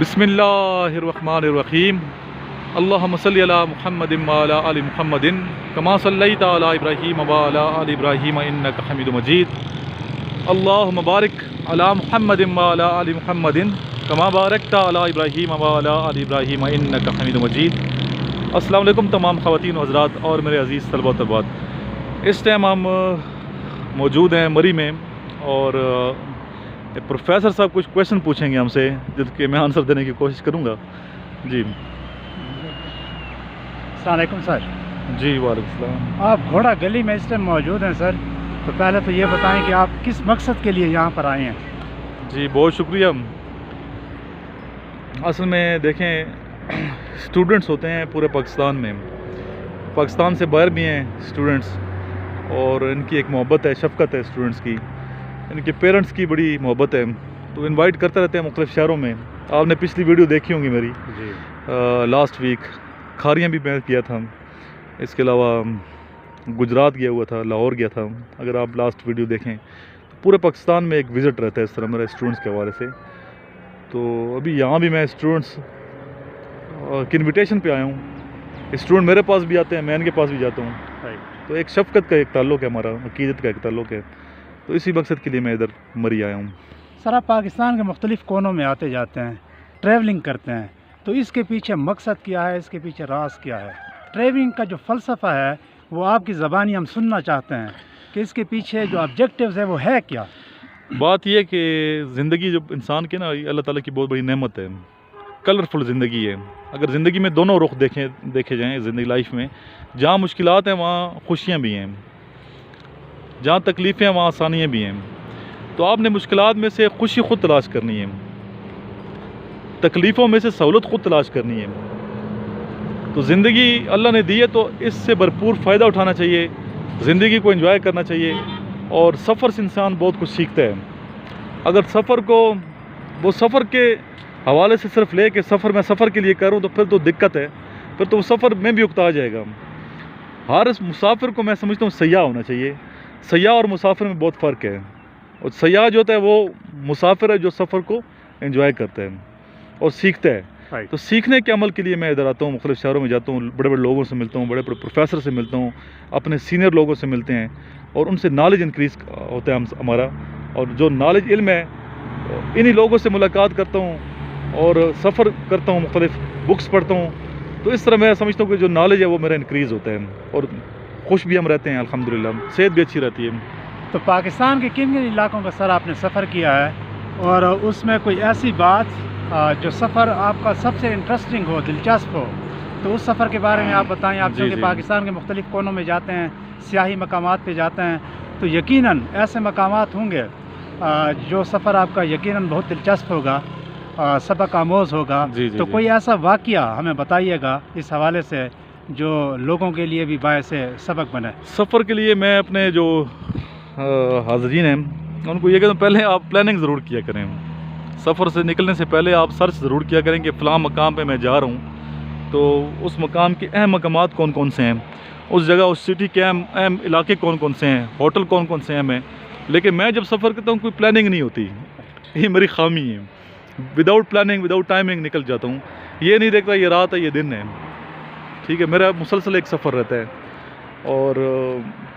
بسم اللہ الرحمن الرحیم اللہم صلی علی محمد وعلی آل محمد کما صلیت علی ابراہیم وعلی آل ابراہیم انک حمید مجید اللہم بارک علی محمد وعلی آل محمد کما بارکت علی ابراہیم وعلی آل ابراہیم انک حمید مجید۔ السلام علیکم تمام خواتین و حضرات اور میرے عزیز طلبہ و طالبات۔ اس ٹائم ہم موجود ہیں مری میں اور پروفیسر صاحب کچھ کویشچن پوچھیں گے ہم سے جس کے میں آنسر دینے کی کوشش کروں گا۔ جی السلام علیکم سر۔ جی وعلیکم السلام۔ آپ گھوڑا گلی میں اس ٹائم موجود ہیں سر، تو پہلے تو یہ بتائیں کہ آپ کس مقصد کے لیے یہاں پر آئے ہیں؟ جی بہت شکریہ۔ اصل میں دیکھیں اسٹوڈنٹس ہوتے ہیں پورے پاکستان میں، پاکستان سے باہر بھی ہیں اسٹوڈنٹس، اور ان کی ایک محبت ہے، شفقت ہے اسٹوڈنٹس کی، ان کے پیرنٹس کی بڑی محبت ہے، تو انوائٹ کرتے رہتے ہیں مختلف شہروں میں۔ آپ نے پچھلی ویڈیو دیکھی ہوں گی میری، جی لاسٹ ویک کھاریاں بھی میں کیا تھا، اس کے علاوہ گجرات گیا ہوا تھا، لاہور گیا تھا۔ اگر آپ لاسٹ ویڈیو دیکھیں تو پورے پاکستان میں ایک وزٹ رہتا ہے اس طرح میرا اسٹوڈنٹس کے حوالے سے۔ تو ابھی یہاں بھی میں اسٹوڈنٹس کی انویٹیشن پہ آیا ہوں، اسٹوڈنٹ میرے پاس بھی آتے ہیں، میں ان کے پاس بھی جاتا ہوں، تو ایک شفقت کا ایک تعلق ہے ہمارا، عقیدت کا ایک تعلق ہے، تو اسی مقصد کے لیے میں ادھر مری آیا ہوں۔ سر، آپ پاکستان کے مختلف کونوں میں آتے جاتے ہیں، ٹریولنگ کرتے ہیں، تو اس کے پیچھے مقصد کیا ہے، اس کے پیچھے راز کیا ہے؟ ٹریولنگ کا جو فلسفہ ہے وہ آپ کی زبانی ہم سننا چاہتے ہیں کہ اس کے پیچھے جو آبجیکٹیوز ہے وہ ہے کیا؟ بات یہ کہ زندگی جو انسان کے نا اللہ تعالیٰ کی بہت بڑی نعمت ہے، کلرفل زندگی ہے۔ اگر زندگی میں دونوں رخ دیکھے جائیں زندگی لائف میں، جہاں مشکلات ہیں وہاں خوشیاں بھی ہیں، جہاں تکلیفیں ہیں وہاں آسانیاں بھی ہیں، تو آپ نے مشکلات میں سے خوشی خود تلاش کرنی ہے، تکلیفوں میں سے سہولت خود تلاش کرنی ہے۔ تو زندگی اللہ نے دی ہے تو اس سے بھرپور فائدہ اٹھانا چاہیے، زندگی کو انجوائے کرنا چاہیے، اور سفر سے انسان بہت کچھ سیکھتا ہے۔ اگر سفر کو وہ سفر کے حوالے سے صرف لے کے میں سفر کے لیے کروں تو پھر تو دقت ہے، پھر تو وہ سفر میں بھی اکتا جائے گا۔ ہر اس مسافر کو میں سمجھتا ہوں سیاح ہونا چاہیے، سیاح اور مسافر میں بہت فرق ہے، اور سیاح جو ہوتا ہے وہ مسافر ہے جو سفر کو انجوائے کرتا ہے اور سیکھتا ہے۔ تو سیکھنے کے عمل کے لیے میں ادھر آتا ہوں، مختلف شہروں میں جاتا ہوں، بڑے بڑے لوگوں سے ملتا ہوں، بڑے بڑے پروفیسر سے ملتا ہوں، اپنے سینئر لوگوں سے ملتے ہیں، اور ان سے نالج انکریز ہوتا ہے ہمارا، اور جو نالج علم ہے انہی لوگوں سے ملاقات کرتا ہوں اور سفر کرتا ہوں، مختلف بکس پڑھتا ہوں، تو اس طرح میں سمجھتا ہوں کہ جو نالج ہے وہ میرا انکریز ہوتا ہے، اور خوش بھی ہم رہتے ہیں الحمدللہ، صحت بھی اچھی رہتی ہے۔ تو پاکستان کے کن کن علاقوں کا سر آپ نے سفر کیا ہے، اور اس میں کوئی ایسی بات جو سفر آپ کا سب سے انٹرسٹنگ ہو، دلچسپ ہو، تو اس سفر کے بارے میں آپ بتائیں۔ آپ چونکہ پاکستان کے مختلف کونوں میں جاتے ہیں، سیاحی مقامات پہ جاتے ہیں، تو یقیناً ایسے مقامات ہوں گے جو سفر آپ کا یقیناً بہت دلچسپ ہوگا، سبق آموز ہوگا۔ تو کوئی ایسا واقعہ ہمیں بتائیے گا اس حوالے سے جو لوگوں کے لیے بھی باعث سبق بنے۔ سفر کے لیے میں اپنے جو حاضرین ہیں ان کو یہ کہتا ہوں پہلے آپ پلاننگ ضرور کیا کریں، سفر سے نکلنے سے پہلے آپ سرچ ضرور کیا کریں کہ فلاں مقام پہ میں جا رہا ہوں، تو اس مقام کے اہم مقامات کون کون سے ہیں، اس جگہ اس سٹی کے اہم علاقے کون کون سے ہیں، ہوٹل کون کون سے اہم ہیں۔ لیکن میں جب سفر کرتا ہوں کوئی پلاننگ نہیں ہوتی، یہ میری خامی ہے، وداؤٹ پلاننگ وداؤٹ ٹائمنگ نکل جاتا ہوں، یہ نہیں دیکھتا یہ رات ہے یہ دن ہے، ٹھیک ہے، میرا مسلسل ایک سفر رہتا ہے، اور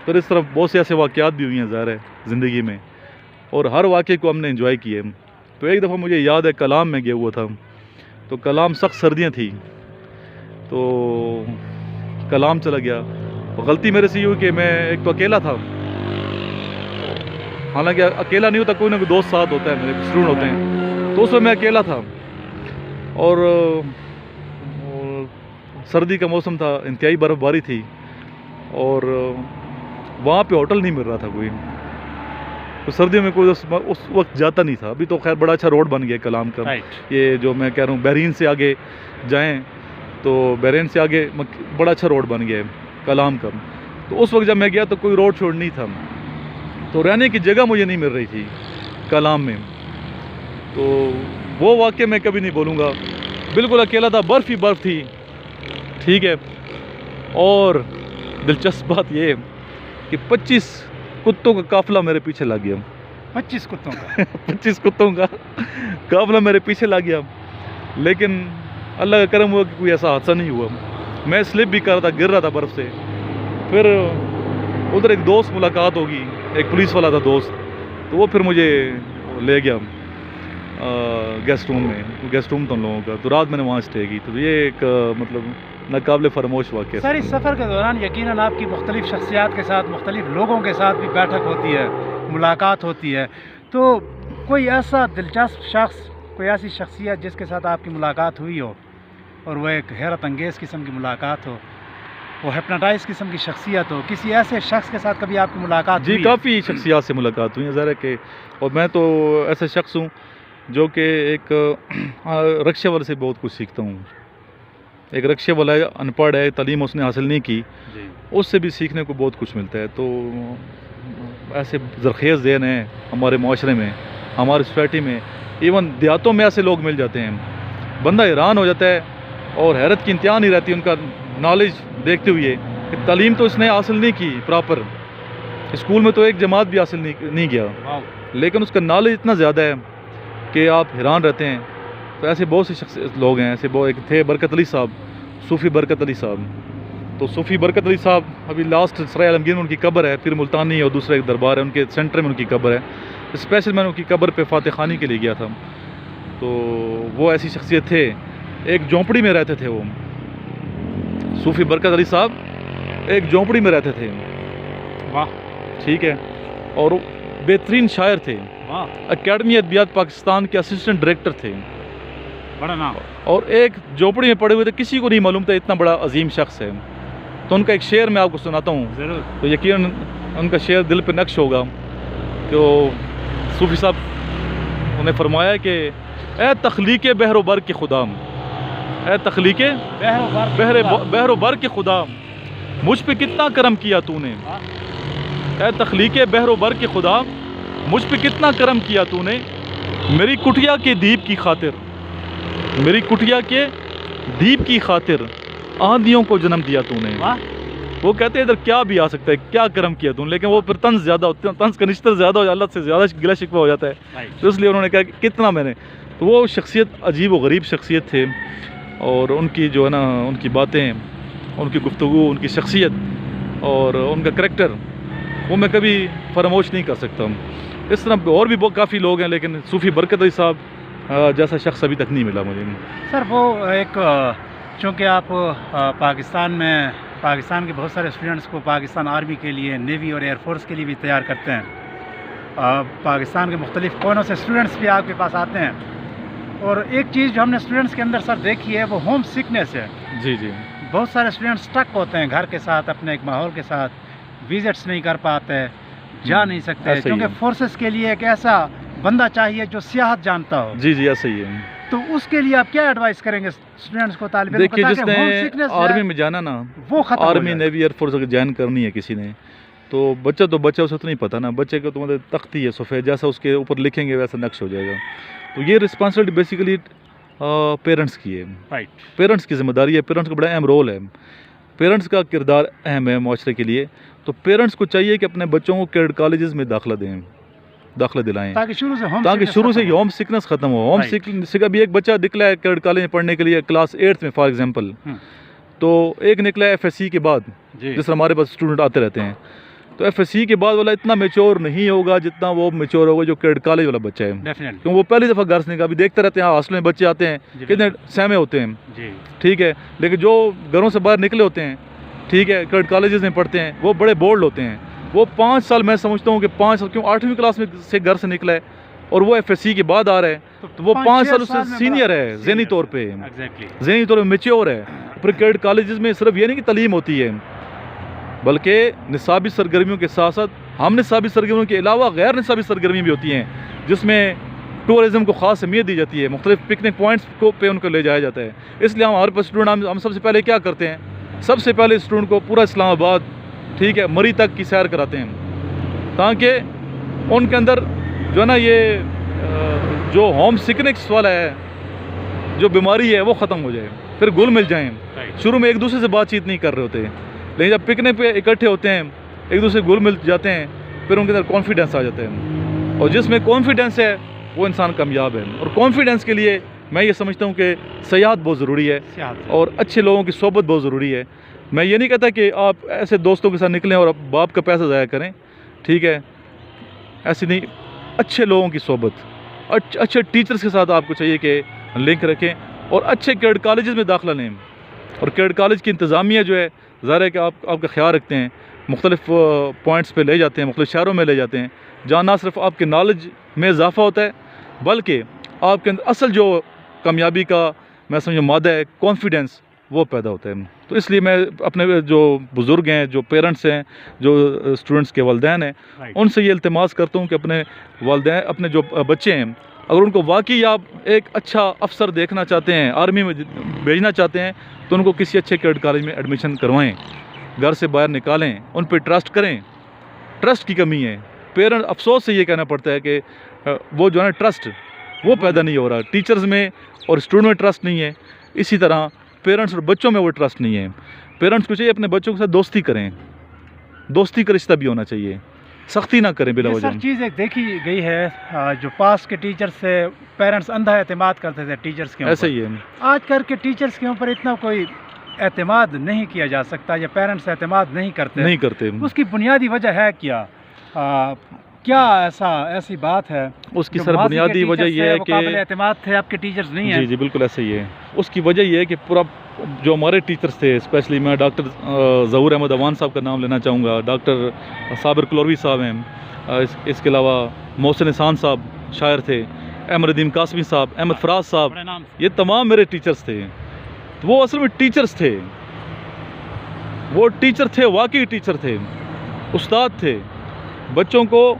پھر اس طرح بہت سے ایسے واقعات بھی ہوئی ہیں ظاہر ہے زندگی میں، اور ہر واقعے کو ہم نے انجوائے کیے۔ تو ایک دفعہ مجھے یاد ہے کلام میں گیا ہوا تھا، تو کلام سخت سردیاں تھیں، تو کلام چلا گیا، غلطی میرے سے یہ ہوئی کہ میں ایک تو اکیلا تھا، حالانکہ اکیلا نہیں ہوتا، کوئی نہ کوئی دوست ساتھ ہوتا ہے، میرے اسٹوڈنٹ ہوتے ہیں، تو اس میں اکیلا تھا، اور سردی کا موسم تھا، انتہائی برف باری تھی، اور وہاں پہ ہوٹل نہیں مل رہا تھا کوئی، تو سردیوں میں کوئی اس وقت جاتا نہیں تھا۔ ابھی تو خیر بڑا اچھا روڈ بن گیا کلام کا، یہ جو میں کہہ رہا ہوں بحرین سے آگے جائیں تو بحرین سے آگے بڑا اچھا روڈ بن گیا ہے کلام کا، تو اس وقت جب میں گیا تو کوئی روڈ شوڈ نہیں تھا، تو رہنے کی جگہ مجھے نہیں مل رہی تھی کلام میں، تو وہ واقعہ میں کبھی نہیں بولوں گا، بالکل اکیلا تھا، برف ہی برف تھی، ٹھیک ہے، اور دلچسپ بات یہ ہے کہ 25 کتوں کا قافلہ میرے پیچھے لگ گیا، 25 کتوں کا 25 کتوں کا قافلہ میرے پیچھے لگ گیا، لیکن اللہ کا کرم ہوا کہ کوئی ایسا حادثہ نہیں ہوا. میں سلپ بھی کر رہا تھا, گر رہا تھا برف سے. پھر ادھر ایک دوست ملاقات ہوگی, ایک پولیس والا تھا دوست, تو وہ پھر مجھے لے گیا گیسٹ روم میں. گیسٹ روم تھا ان لوگوں کا, تو رات میں نے وہاں اسٹے کی. تو یہ ایک مطلب ناقابل فراموش واقعہ. سر اس سفر کے دوران یقیناً آپ کی مختلف شخصیات کے ساتھ, مختلف لوگوں کے ساتھ بھی بیٹھک ہوتی ہے, ملاقات ہوتی ہے. تو کوئی ایسا دلچسپ شخص, کوئی ایسی شخصیت جس کے ساتھ آپ کی ملاقات ہوئی ہو اور وہ ایک حیرت انگیز قسم کی ملاقات ہو, وہ ہپناٹائز قسم کی شخصیت ہو, کسی ایسے شخص کے ساتھ کبھی آپ کی ملاقات جی ہوئی؟ کافی شخصیات سے ملاقات ہوئی ہیں ظاہر ہے کہ, اور میں تو ایسا شخص ہوں جو کہ ایک رکشے والے سے بہت کچھ سیکھتا ہوں. ایک رکشے والا ہے, ان پڑھ ہے, تعلیم اس نے حاصل نہیں کی, جی اس سے بھی سیکھنے کو بہت کچھ ملتا ہے. تو ایسے زرخیز ذہن ہیں ہمارے معاشرے میں, ہماری سوسائٹی میں, ایون دیہاتوں میں ایسے لوگ مل جاتے ہیں. بندہ حیران ہو جاتا ہے اور حیرت کی انتہا نہیں رہتی ان کا نالج دیکھتے ہوئے کہ تعلیم تو اس نے حاصل نہیں کی پراپر, اسکول میں تو ایک جماعت بھی حاصل نہیں کیا, لیکن اس کا نالج اتنا زیادہ ہے کہ آپ حیران رہتے ہیں. تو ایسے بہت سے لوگ ہیں. ایسے ایک تھے برکت علی صاحب, صوفی برکت علی صاحب. تو صوفی برکت علی صاحب ابھی لاسٹ سرائے عالمگیر میں ان کی قبر ہے, پھر ملتانی اور دوسرا ایک دربار ہے ان کے سینٹر میں ان کی قبر ہے. اسپیشل میں نے ان کی قبر پہ فاتح خانی کے لیے گیا تھا. تو وہ ایسی شخصیت تھے, ایک جھونپڑی میں رہتے تھے وہ, صوفی برکت علی صاحب ایک جھونپڑی میں رہتے تھے. واہ, ٹھیک ہے, اور بہترین شاعر تھے, واہ, اکیڈمی ادبیات پاکستان کے اسسٹنٹ ڈائریکٹر تھے, بڑا نام. اور ایک جھونپڑی میں پڑے ہوئے تھے, کسی کو نہیں معلوم تھا اتنا بڑا عظیم شخص ہے. تو ان کا ایک شعر میں آپ کو سناتا ہوں, ضرور. تو یقیناً ان کا شعر دل پہ نقش ہوگا. کہ صوفی صاحب انہیں فرمایا کہ اے تخلیق بحر و بر کے خدا, اے تخلیق بحر و بر کے خدا, مجھ پہ کتنا کرم کیا تو نے. اے تخلیق بحر و بر کے خدا, مجھ پہ کتنا کرم کیا تو نے. میری کٹیا کے دیپ کی خاطر, میری کٹیا کے دیپ کی خاطر آندھیوں کو جنم دیا تو نے. وہ کہتے ہیں ادھر کیا بھی آ سکتا ہے, کیا کرم کیا تو نے, لیکن وہ پھر طنز زیادہ ہوتا ہے, طنز کا نشتر زیادہ ہو جاتا ہے, اللہ سے زیادہ گلا شکوہ ہو جاتا ہے. تو اس لیے انہوں نے کہا کہ کتنا میں نے. تو وہ شخصیت عجیب و غریب شخصیت تھے, اور ان کی جو ہے نا ان کی باتیں, ان کی گفتگو, ان کی شخصیت اور ان کا کریکٹر, وہ میں کبھی فراموش نہیں کر سکتا ہوں. اس طرح اور بھی بہت کافی لوگ ہیں, لیکن صوفی برکت علی صاحب جیسا شخص ابھی تک نہیں ملا مجھے. سر وہ ایک, چونکہ آپ پاکستان کے بہت سارے اسٹوڈنٹس کو پاکستان آرمی کے لیے, نیوی اور ایئر فورس کے لیے بھی تیار کرتے ہیں, پاکستان کے مختلف کونوں سے اسٹوڈنٹس بھی آپ کے پاس آتے ہیں, اور ایک چیز جو ہم نے اسٹوڈنٹس کے اندر سر دیکھی ہے وہ ہوم سکنس ہے. جی جی, بہت سارے اسٹوڈنٹس اسٹک ہوتے ہیں گھر کے ساتھ, اپنے ایک ماحول کے ساتھ, وزٹس نہیں کر پاتے, جا نہیں سکتے, کیونکہ فورسز کے لیے ایک ایسا بندہ چاہیے جو سیاحت جانتا ہو. جی جی ایسا ہی ہے. تو اس کے لیے آپ کیا ایڈوائز کریں گے اسٹوڈنٹس کو, طالب علم کو, دیکھیے جس تاکہ نے آرمی میں جانا نا, وہ ختم آرمی نیوی ایئر فورس اگر جوائن کرنی ہے کسی نے, تو بچہ اسے تو نہیں پتہ نا, بچے کو تو مطلب تختی ہے سفید, جیسا اس کے اوپر لکھیں گے ویسا نقش ہو جائے گا. تو یہ رسپانسبلٹی بیسیکلی پیرنٹس کی ہے, رائٹ, پیرنٹس کی ذمہ داری ہے, پیرنٹس کا بڑا اہم رول ہے, پیرنٹس کا کردار اہم ہے معاشرے کے لیے. تو پیرنٹس کو چاہیے کہ اپنے بچوں کو کیڈٹ کالجز میں داخلہ دلائیں, تاکہ شروع سے ہوم سکنس ختم ہو. ہوم سکنس کا بھی ایک بچہ نکلا ہے کیڈٹ کالج میں پڑھنے کے لیے کلاس 8 میں فار ایگزامپل, تو ایک نکلا ہے FSC کے بعد, جس طرح ہمارے پاس اسٹوڈنٹ آتے رہتے ہیں, تو FSC کے بعد والا اتنا میچور نہیں ہوگا جتنا وہ میچور ہوگا جو کیڈٹ کالج والا بچہ ہے, کیونکہ وہ پہلی دفعہ گھر سے نکلا. ابھی دیکھتے رہتے ہیں ہاسٹل میں بچے آتے ہیں, کتنے سہمے ہوتے ہیں, ٹھیک ہے, لیکن جو گھروں سے باہر نکلے ہوتے ہیں, ٹھیک ہے, کیڈٹ کالجز میں پڑھتے ہیں, وہ بڑے بولڈ ہوتے ہیں. وہ 5 سال میں سمجھتا ہوں کہ 5 سال, کیوں 8ویں کلاس میں سے گھر سے نکلا ہے اور وہ FSC کے بعد آ رہا ہے, تو وہ 5 سال اس سے سینئر ہے ذہنی طور پہ, ذہنی طور پہ میچور ہے. پھر کیڈٹ کالجز میں صرف یہ نہیں کہ تعلیم ہوتی ہے, بلکہ نصابی سرگرمیوں کے ساتھ ساتھ ہم نصابی سرگرمیوں کے علاوہ غیر نصابی سرگرمیاں بھی ہوتی ہیں, جس میں ٹورزم کو خاص اہمیت دی جاتی ہے, مختلف پکنک پوائنٹس کو پہ ان کو لے جایا جاتا ہے. اس لیے ہمارے پاس اسٹوڈنٹ, ہم سب سے پہلے کیا کرتے ہیں, سب سے پہلے اسٹوڈنٹ کو پورا اسلام آباد, ٹھیک ہے, مری تک کی سیر کراتے ہیں, تاکہ ان کے اندر جو ہے نا یہ جو ہوم سکنس والا ہے, جو بیماری ہے وہ ختم ہو جائے, پھر گل مل جائیں. شروع میں ایک دوسرے سے بات چیت نہیں کر رہے ہوتے, لیکن جب پکنک پہ اکٹھے ہوتے ہیں ایک دوسرے گل مل جاتے ہیں, پھر ان کے اندر کانفیڈنس آ جاتا ہے, اور جس میں کانفیڈنس ہے وہ انسان کامیاب ہے. اور کانفیڈنس کے لیے میں یہ سمجھتا ہوں کہ سیاحت بہت ضروری ہے اور اچھے لوگوں کی صحبت بہت ضروری ہے. میں یہ نہیں کہتا کہ آپ ایسے دوستوں کے ساتھ نکلیں اور باپ کا پیسہ ضائع کریں, ٹھیک ہے, ایسی نہیں. اچھے لوگوں کی صحبت, اچھے ٹیچرز کے ساتھ آپ کو چاہیے کہ لنک رکھیں اور اچھے کیڈٹ کالجز میں داخلہ لیں. اور کیڈٹ کالج کی انتظامیہ جو ہے ظاہر ہے کہ آپ کا خیال رکھتے ہیں, مختلف پوائنٹس پہ لے جاتے ہیں, مختلف شہروں میں لے جاتے ہیں, جہاں نہ صرف آپ کے نالج میں اضافہ ہوتا ہے بلکہ آپ کے اندر اصل جو کامیابی کا میں سمجھوں مادہ ہے, کانفیڈنس, وہ پیدا ہوتا ہے. تو اس لیے میں اپنے جو بزرگ ہیں, جو پیرنٹس ہیں, جو اسٹوڈنٹس کے والدین ہیں, ان سے یہ التماس کرتا ہوں کہ اپنے والدین, اپنے جو بچے ہیں, اگر ان کو واقعی آپ ایک اچھا افسر دیکھنا چاہتے ہیں, آرمی میں بھیجنا چاہتے ہیں, تو ان کو کسی اچھے کیڈٹ کالج میں ایڈمیشن کروائیں, گھر سے باہر نکالیں, ان پہ ٹرسٹ کریں. ٹرسٹ کی کمی ہے. پیرنٹ افسوس سے یہ کہنا پڑتا ہے کہ وہ جو ہے نا ٹرسٹ وہ پیدا نہیں ہو رہا. ٹیچرز میں اور اسٹوڈنٹ میں ٹرسٹ نہیں ہے, اسی طرح پیرنٹس اور بچوں میں وہ ٹرسٹ نہیں ہے. پیرنٹس کو چاہیے اپنے بچوں کے ساتھ دوستی کریں, دوستی کا رشتہ بھی ہونا چاہیے, سختی نہ کریں بلا وجہ. سر چیز ایک دیکھی گئی ہے جو پاس کے ٹیچر سے پیرنٹس اندھا اعتماد کرتے تھے ٹیچرز کے اوپر, ایسا ہی ہے. آج کل کے ٹیچرز کے اوپر اتنا کوئی اعتماد نہیں کیا جا سکتا, یا پیرنٹس اعتماد نہیں کرتے. اس کی بنیادی وجہ ہے کیا ایسی بات ہے؟ اس کی سر بنیادی وجہ یہ ہے کہ قابل اعتماد تھے آپ کے ٹیچرز نہیں ہیں. جی بالکل ایسا ہی ہے. اس کی وجہ یہ ہے کہ پورا جو ہمارے ٹیچرز تھے, اسپیشلی میں ڈاکٹر ظہور احمد اوان صاحب کا نام لینا چاہوں گا, ڈاکٹر صابر کلوروی صاحب ہیں, اس کے علاوہ محسن احسان صاحب شاعر تھے, احمد ندیم قاسمی صاحب, احمد فراز صاحب, یہ تمام میرے ٹیچرز تھے. وہ اصل میں ٹیچرز تھے, وہ ٹیچر تھے, واقعی ٹیچر تھے, استاد تھے. بچوں کو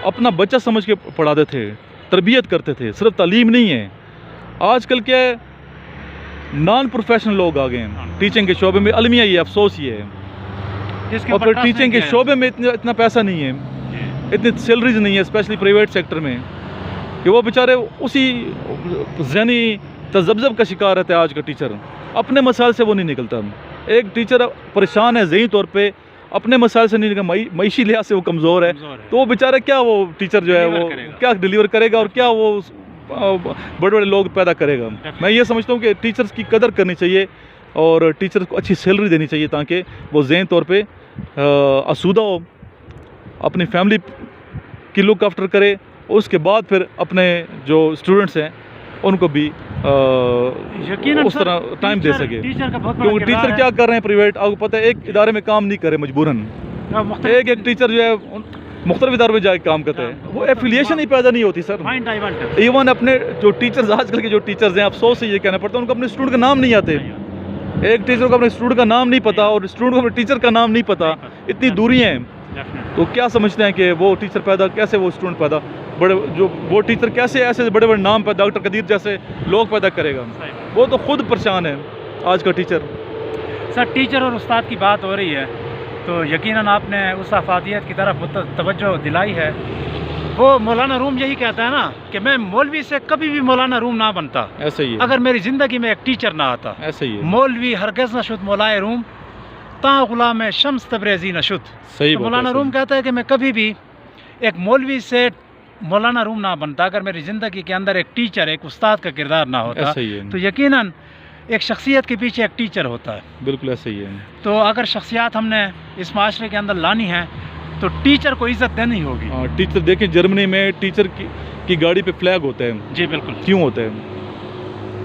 اپنا بچہ سمجھ کے پڑھاتے تھے, تربیت کرتے تھے. صرف تعلیم نہیں ہے, آج کل کیا ہے, نان پروفیشنل لوگ آ گئے ہیں ٹیچنگ کے شعبے میں. المیہ یہ افسوس یہ ہے, اور پھر ٹیچنگ کے شعبے میں اتنا پیسہ نہیں ہے, اتنی سیلریز نہیں ہے, اسپیشلی پرائیویٹ سیکٹر میں, کہ وہ بیچارے اسی ذہنی تذبذب کا شکار رہتا ہے. آج کا ٹیچر اپنے مسائل سے وہ نہیں نکلتا. ایک ٹیچر پریشان ہے ذہنی طور پہ, اپنے مسائل سے نہیں نکلتا, معیشی لحاظ سے وہ کمزور ہے, تو وہ بیچارہ کیا, وہ ٹیچر جو ہے وہ کیا ڈیلیور کرے گا, اور کیا وہ بڑے بڑے لوگ پیدا کرے گا. میں یہ سمجھتا ہوں کہ ٹیچرز کی قدر کرنی چاہیے اور ٹیچرز کو اچھی سیلری دینی چاہیے, تاکہ وہ ذہنی طور پہ آسودہ ہو, اپنی فیملی کی لک آفٹر کرے, اور اس کے بعد پھر اپنے جو اسٹوڈنٹس ہیں ان کو بھی اس طرح ٹائم دے سکے. کیونکہ ٹیچر کیا کر رہے ہیں پرائیویٹ, آپ کو پتہ ہے, ایک ادارے میں کام نہیں کرے مجبوراً. ایک ٹیچر جو ہے مختلف اداروں میں جا کے کام کرتا ہے, وہ ایفیلیشن ہی پیدا نہیں ہوتی سر. ایون اپنے جو ٹیچرز, آج کل کے جو ٹیچرز ہیں, افسوس سے یہ کہنا پڑتا ہے, ان کو اپنے اسٹوڈنٹ کا نام نہیں آتے. ایک ٹیچر کو اپنے اسٹوڈنٹ کا نام نہیں پتا, اور اسٹوڈنٹ کو اپنے ٹیچر کا نام نہیں پتا, اتنی دوریاں ہیں. تو کیا سمجھتے ہیں کہ وہ ٹیچر پیدا کیسے, وہ اسٹوڈنٹ پیدا, وہ ٹیچر کیسے ایسے بڑے بڑے نام پہ ڈاکٹر قدیر جیسے لوگ پیدا کرے گا؟ وہ تو خود پریشان ہے آج کا ٹیچر. سر ٹیچر اور استاد کی بات ہو رہی ہے, تو یقیناً آپ نے اس افادیت کی طرف توجہ دلائی ہے. وہ مولانا روم یہی کہتا ہے نا کہ میں مولوی سے کبھی بھی مولانا روم نہ بنتا, ایسا ہی ہے, اگر میری زندگی میں ایک ٹیچر نہ آتا. ایسا ہی ہے, مولوی ہرگز نہ شد مولائے روم, تا غلام شمس تبریزی نہ شد. صحیح. مولانا روم کہتا ہے کہ میں کبھی بھی ایک مولوی سے مولانا روم نہ بنتا اگر میری زندگی کے اندر ایک ٹیچر, ایک استاد کا کردار نہ ہوتا. تو یقیناً ایک شخصیت کے پیچھے ایک ٹیچر ہوتا ہے. بالکل ایسا ہی ہے. تو اگر شخصیات ہم نے اس معاشرے کے اندر لانی ہے تو ٹیچر کو عزت دینی ہوگی. ٹیچر دیکھیں, جرمنی میں ٹیچر کی گاڑی پہ فلیگ ہوتا ہے. جی بالکل. کیوں ہوتا ہے؟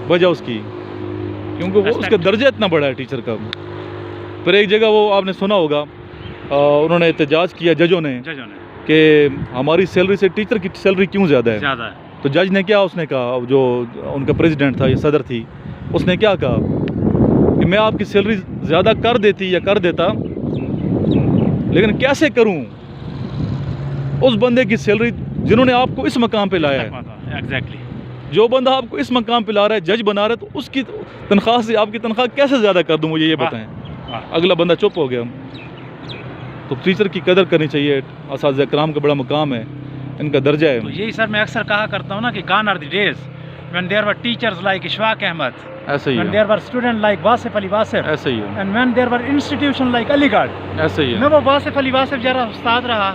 وجہ اس کی, کیونکہ وہ اس کا درجہ اتنا بڑا ہے ٹیچر کا. پھر ایک جگہ وہ آپ نے سنا ہوگا, انہوں نے احتجاج کیا ججوں نے کہ ہماری سیلری سے ٹیچر کی سیلری کیوں زیادہ ہے. تو جج نے کیا, اس نے کہا, جو ان کا پریزیڈنٹ تھا یا صدر تھی, اس نے کیا کہا کہ میں آپ کی سیلری زیادہ کر دیتی یا کر دیتا, لیکن کیسے کروں اس بندے کی سیلری جنہوں نے آپ کو اس مقام پہ لایا ہے. ایگزیکٹلی. جو بندہ آپ کو اس مقام پہ لا رہا ہے, جج بنا رہا ہے, تو اس کی تنخواہ سے آپ کی تنخواہ کیسے زیادہ کر دوں, مجھے یہ بتائیں. اگلا بندہ چپ ہو گیا. تو ٹیچر کی قدر کرنی چاہیے. اساتذہ کرام کا بڑا مقام ہے, ان کا درجہ ہے. تو یہی سر میں اکثر کہا کرتا ہوں نا کہ gone are the days when there were teachers like Ishfaq Ahmed, ایسا ہی ہے, when there were students like Wasif Ali Wasif, ایسا ہی ہے, and when there were institutions like Aligarh. ایسا ہی ہے. میں وہ واصف علی واصف جرا استاد رہا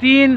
3